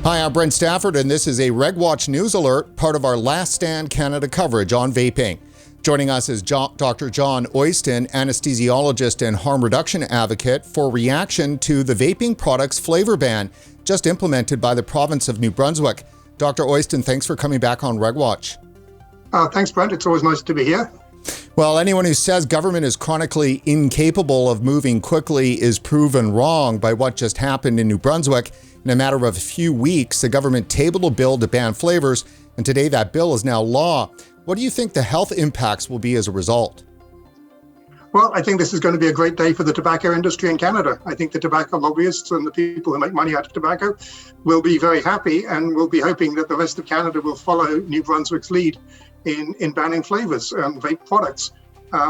Hi, I'm Brent Stafford, and this is a RegWatch News Alert, part of our Last Stand Canada coverage on vaping. Joining us is Dr. John Oyston, anesthesiologist and harm reduction advocate, for reaction to the vaping products flavor ban just implemented by the province of New Brunswick. Dr. Oyston, thanks for coming back on RegWatch. Thanks, Brent. It's always nice to be here. Well, anyone who says government is chronically incapable of moving quickly is proven wrong by what just happened in New Brunswick. In a matter of a few weeks, the government tabled a bill to ban flavors, and today that bill is now law. What do you think the health impacts will be as a result? Well, I think this is going to be a great day for the tobacco industry in Canada. I think the tobacco lobbyists and the people who make money out of tobacco will be very happy, and will be hoping that the rest of Canada will follow New Brunswick's lead in banning flavors and vape products.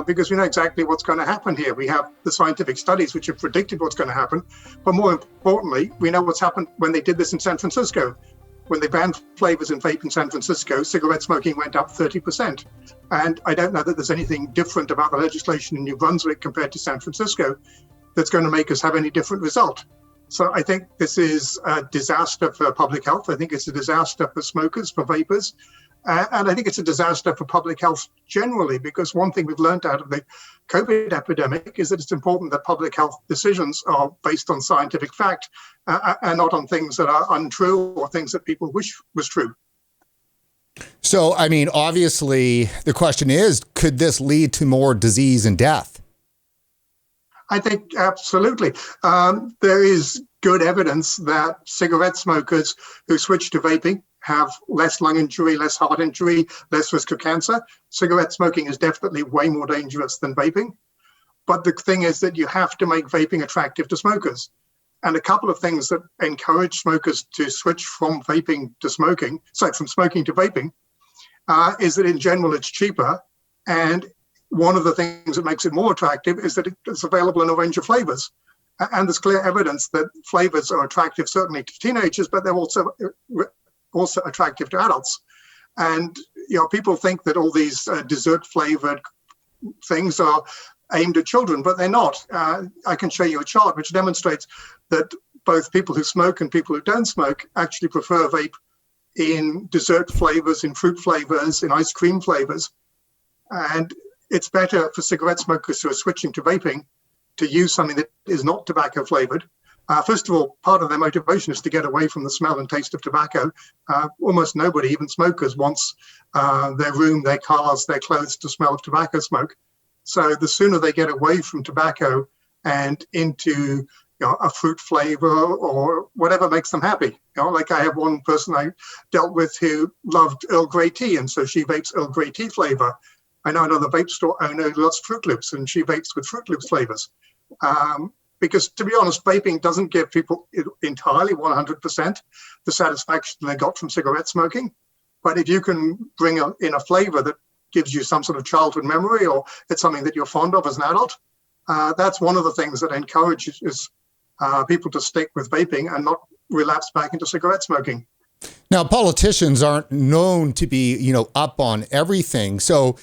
Because we know exactly what's going to happen here. We have the scientific studies which have predicted what's going to happen. But more importantly, we know what's happened when they did this in San Francisco. When they banned flavors in vape in San Francisco, cigarette smoking went up 30%. And I don't know that there's anything different about the legislation in New Brunswick compared to San Francisco that's going to make us have any different result. So I think this is a disaster for public health. I think it's a disaster for smokers, for vapors. And I think it's a disaster for public health generally, because one thing we've learned out of the COVID epidemic is that it's important that public health decisions are based on scientific fact and not on things that are untrue or things that people wish was true. So, I mean, obviously, the question is, could this lead to more disease and death? I think absolutely. There is good evidence that cigarette smokers who switch to vaping have less lung injury, less heart injury, less risk of cancer. Cigarette smoking is definitely way more dangerous than vaping. But the thing is that you have to make vaping attractive to smokers. And a couple of things that encourage smokers to switch from vaping to smoking, from smoking to vaping, is that in general it's cheaper. And one of the things that makes it more attractive is that it's available in a range of flavors. And there's clear evidence that flavors are attractive, certainly to teenagers, but they're also attractive to adults. And people think that all these dessert flavored things are aimed at children, but they're not. I can show you a chart which demonstrates that both people who smoke and people who don't smoke actually prefer vape in dessert flavors, in fruit flavors, in ice cream flavors. And it's better for cigarette smokers who are switching to vaping to use something that is not tobacco flavored. First of all, part of their motivation is to get away from the smell and taste of tobacco. Almost nobody, even smokers, wants their room, their cars, their clothes to smell of tobacco smoke. So the sooner they get away from tobacco and into a fruit flavor or whatever makes them happy. Like I have one person I dealt with who loved Earl Grey tea, and so she vapes Earl Grey tea flavor. I know another vape store owner who loves Fruit Loops, and she vapes with Fruit Loops flavors. Because to be honest, vaping doesn't give people entirely 100% the satisfaction they got from cigarette smoking. But if you can bring in a flavor that gives you some sort of childhood memory, or it's something that you're fond of as an adult, that's one of the things that encourages people to stick with vaping and not relapse back into cigarette smoking. Now, politicians aren't known to be, up on everything. So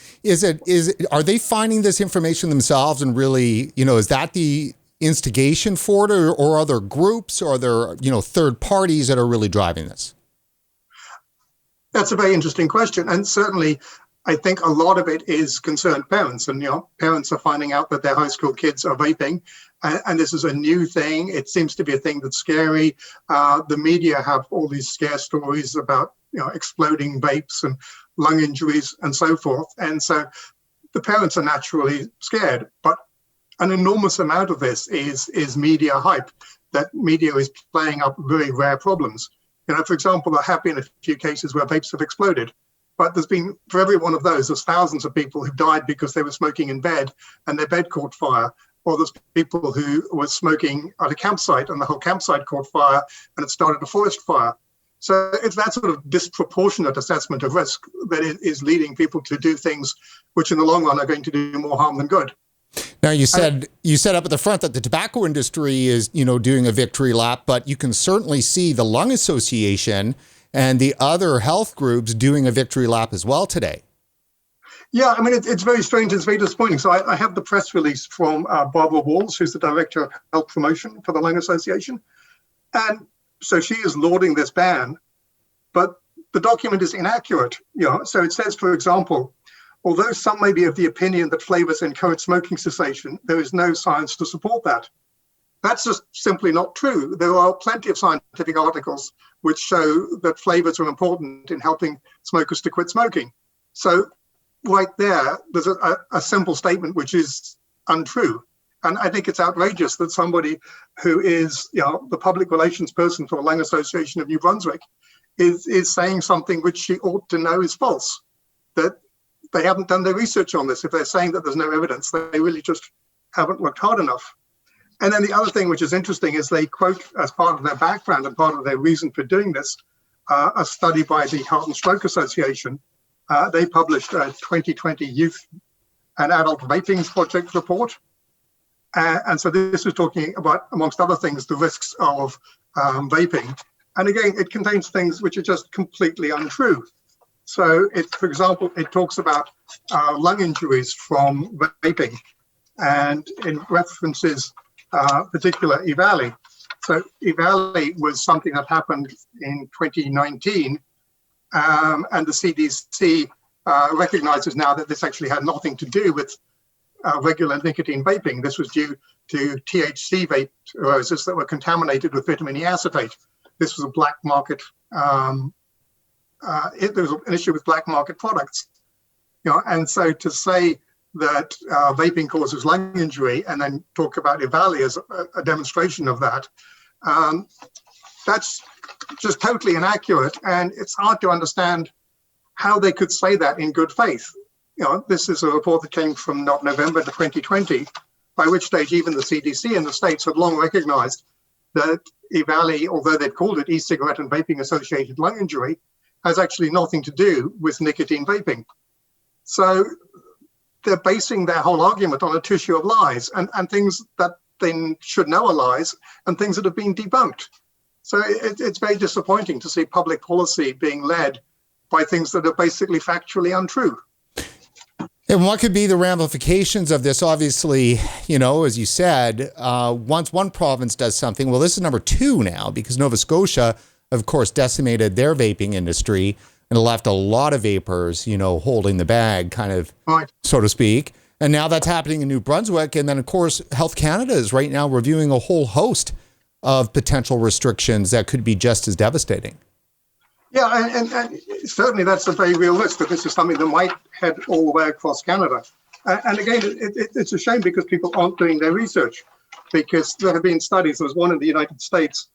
are they finding this information themselves and really, is that the instigation for it, or are there groups, or are there, third parties that are really driving this? That's a very interesting question. And certainly, I think a lot of it is concerned parents. And, parents are finding out that their high school kids are vaping. And this is a new thing. It seems to be a thing that's scary. The media have all these scare stories about, exploding vapes and lung injuries and so forth. And so the parents are naturally scared. But an enormous amount of this is media hype, that media is playing up very rare problems. For example, there have been a few cases where vapes have exploded, but for every one of those, there's thousands of people who died because they were smoking in bed and their bed caught fire. Or there's people who were smoking at a campsite and the whole campsite caught fire and it started a forest fire. So it's that sort of disproportionate assessment of risk that is leading people to do things which in the long run are going to do more harm than good. Now, you said up at the front that the tobacco industry is, doing a victory lap, but you can certainly see the Lung Association and the other health groups doing a victory lap as well today. Yeah, I mean, it's very strange. It's very disappointing. So I have the press release from Barbara Walls, who's the Director of Health Promotion for the Lung Association. And So she is lauding this ban, but the document is inaccurate. So it says, for example, although some may be of the opinion that flavors encourage smoking cessation, there is no science to support that. That's just simply not true. There are plenty of scientific articles which show that flavors are important in helping smokers to quit smoking. So right there's a simple statement which is untrue. And I think it's outrageous that somebody who is the public relations person for the Lung Association of New Brunswick is saying something which she ought to know is false, that they haven't done their research on this. If they're saying that there's no evidence, they really just haven't worked hard enough. And then the other thing which is interesting is they quote, as part of their background and part of their reason for doing this, a study by the Heart and Stroke Association. They published a 2020 Youth and Adult Vaping Project report. And so this is talking about, amongst other things, the risks of vaping. And again, it contains things which are just completely untrue. So, for example, it talks about lung injuries from vaping, and it references particular EVALI. So EVALI was something that happened in 2019, and the CDC recognizes now that this actually had nothing to do with regular nicotine vaping. This was due to THC vape roses that were contaminated with vitamin E acetate. This was a black market. There was an issue with black market products, and so to say that vaping causes lung injury and then talk about EVALI as a demonstration of that, that's just totally inaccurate. And it's hard to understand how they could say that in good faith. This is a report that came from November 2020, by which stage even the CDC in the States had long recognized that EVALI, although they've called it e-cigarette and vaping associated lung injury, has actually nothing to do with nicotine vaping. So they're basing their whole argument on a tissue of lies and things that they should know are lies and things that have been debunked. So it's very disappointing to see public policy being led by things that are basically factually untrue. And what could be the ramifications of this? Obviously, as you said, once one province does something, well, this is number 2 now, because Nova Scotia, of course, decimated their vaping industry and left a lot of vapors, holding the bag, kind of, right, so to speak. And now that's happening in New Brunswick. And then, of course, Health Canada is right now reviewing a whole host of potential restrictions that could be just as devastating. Yeah, and certainly that's a very real risk, that this is something that might head all the way across Canada. And again, it's a shame because people aren't doing their research, because there have been studies. There was one in the United States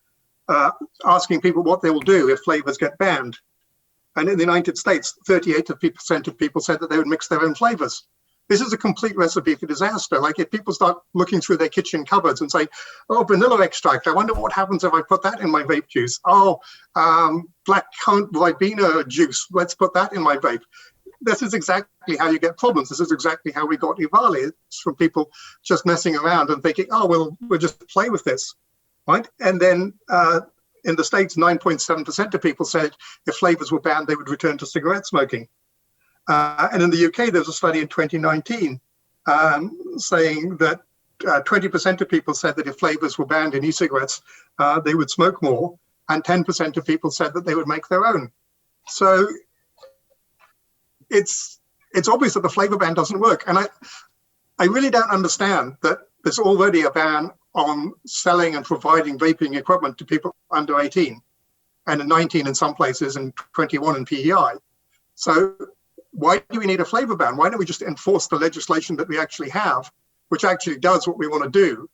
asking people what they will do if flavors get banned. And in the United States, 38% of people said that they would mix their own flavors. This is a complete recipe for disaster. Like, if people start looking through their kitchen cupboards and say, oh, vanilla extract, I wonder what happens if I put that in my vape juice. Oh, black currant ribena juice, let's put that in my vape. This is exactly how you get problems. This is exactly how we got EVALI. It's from people just messing around and thinking, oh, we'll just play with this, right? And then in the States, 9.7% of people said if flavors were banned, they would return to cigarette smoking. And in the UK, there was a study in 2019 saying that 20% of people said that if flavors were banned in e-cigarettes, they would smoke more, and 10% of people said that they would make their own. So it's obvious that the flavor ban doesn't work. And I really don't understand that there's already a ban on selling and providing vaping equipment to people under 18, and 19 in some places, and 21 in PEI. So why do we need a flavor ban? Why don't we just enforce the legislation that we actually have, which actually does what we want to do,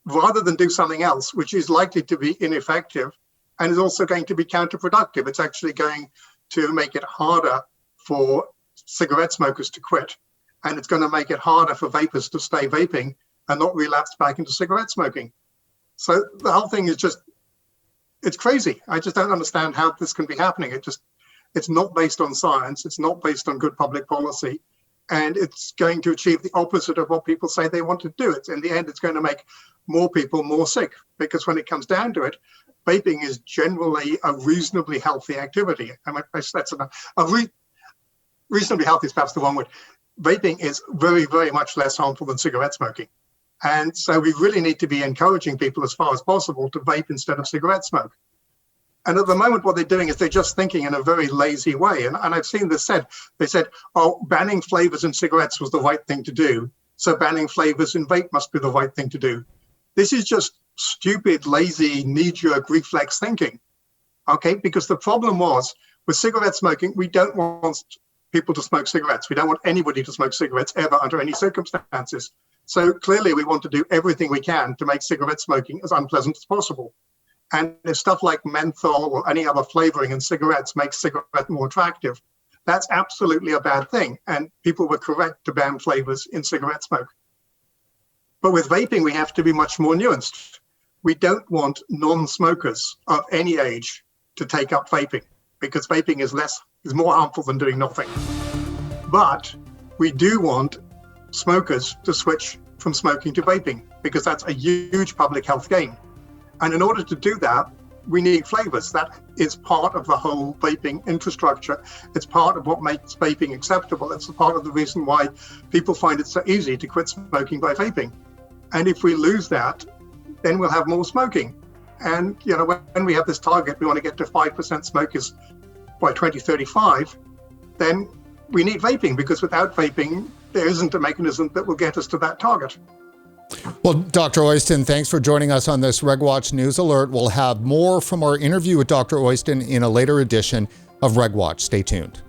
rather than do something else, which is likely to be ineffective and is also going to be counterproductive? It's actually going to make it harder for cigarette smokers to quit, and it's going to make it harder for vapors to stay vaping and not relapse back into cigarette smoking. So the whole thing is it's crazy. I just don't understand how this can be happening. It's not based on science. It's not based on good public policy. And it's going to achieve the opposite of what people say they want to do. In the end, it's going to make more people more sick, because when it comes down to it, vaping is generally a reasonably healthy activity. I mean, reasonably healthy is perhaps the wrong word. Vaping is very, very much less harmful than cigarette smoking. And so we really need to be encouraging people as far as possible to vape instead of cigarette smoke. And at the moment, what they're doing is they're just thinking in a very lazy way. And I've seen this said. They said, oh, banning flavors in cigarettes was the right thing to do, so banning flavors in vape must be the right thing to do. This is just stupid, lazy, knee-jerk reflex thinking, okay? Because the problem was, with cigarette smoking, we don't want people to smoke cigarettes. We don't want anybody to smoke cigarettes ever under any circumstances. So clearly, we want to do everything we can to make cigarette smoking as unpleasant as possible. And if stuff like menthol or any other flavoring in cigarettes makes cigarette more attractive, that's absolutely a bad thing. And people were correct to ban flavors in cigarette smoke. But with vaping, we have to be much more nuanced. We don't want non-smokers of any age to take up vaping, because vaping is more harmful than doing nothing. But we do want smokers to switch from smoking to vaping, because that's a huge public health gain. And in order to do that, we need flavors. That is part of the whole vaping infrastructure. It's part of what makes vaping acceptable. It's part of the reason why people find it so easy to quit smoking by vaping. And if we lose that, then we'll have more smoking. And when we have this target, we want to get to 5% smokers by 2035, then we need vaping, because without vaping, there isn't a mechanism that will get us to that target. Well, Dr. Oyston, thanks for joining us on this RegWatch News Alert. We'll have more from our interview with Dr. Oyston in a later edition of RegWatch. Stay tuned.